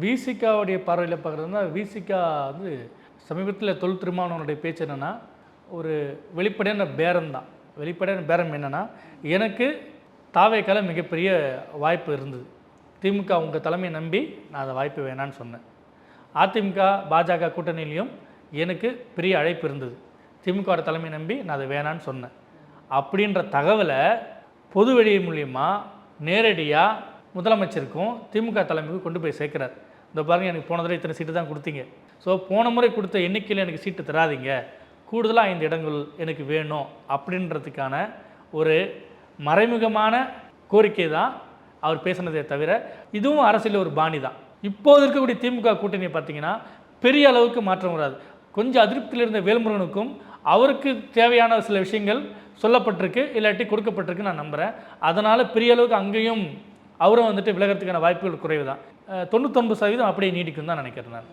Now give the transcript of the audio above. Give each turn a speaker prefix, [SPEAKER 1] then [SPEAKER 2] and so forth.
[SPEAKER 1] விசிகாவுடைய பார்வையில் பார்க்குறதுனா விசிகா வந்து சமீபத்தில் தொல் திருமாவளவனுடைய பேச்சு என்னென்னா ஒரு வெளிப்படையான பேரம் தான். வெளிப்படையான பேரம் என்னென்னா, எனக்கு தாவேக்கால மிகப்பெரிய வாய்ப்பு இருந்தது. திமுக உங்கள் தலைமையை நம்பி நான் அந்த வாய்ப்பு வேணான்னு சொன்னேன். அதிமுக பாஜக கூட்டணியிலையும் எனக்கு பெரிய அழைப்பு இருந்தது. திமுக தலைமையை நம்பி நான் அதை வேணான்னு சொன்னேன். அப்படின்ற தகவலை பொது வெளி மூலியமாக நேரடியாக முதலமைச்சருக்கும் திமுக தலைமைக்கும் கொண்டு போய் சேர்க்குறார். இந்த பாருங்கள், எனக்கு போன தடவை இத்தனை சீட்டு தான் கொடுத்தீங்க. ஸோ போன முறை கொடுத்த எண்ணிக்கையில் எனக்கு சீட்டு தராதிங்க, கூடுதலாக 5 இடங்கள் எனக்கு வேணும் அப்படின்றதுக்கான ஒரு மறைமுகமான கோரிக்கை தான் அவர் பேசினதே தவிர, இதுவும் அரசியல் ஒரு பாணி தான். இப்போது இருக்கக்கூடிய திமுக கூட்டணியை பார்த்தீங்கன்னா பெரிய அளவுக்கு மாற்றம் வராது. கொஞ்சம் அதிருப்தியில் இருந்த வேல்முருகனுக்கும் அவருக்கு தேவையான சில விஷயங்கள் சொல்லப்பட்டிருக்கு, இல்லாட்டி கொடுக்கப்பட்டிருக்கு நான் நம்புகிறேன். அதனால் பெரிய அளவுக்கு அங்கேயும் அவரும் வந்துட்டு விலகிறதுக்கான வாய்ப்புகள் குறைவு தான். 99% அப்படியே நீடிக்கும் தான் நினைக்கிறேன் நான்.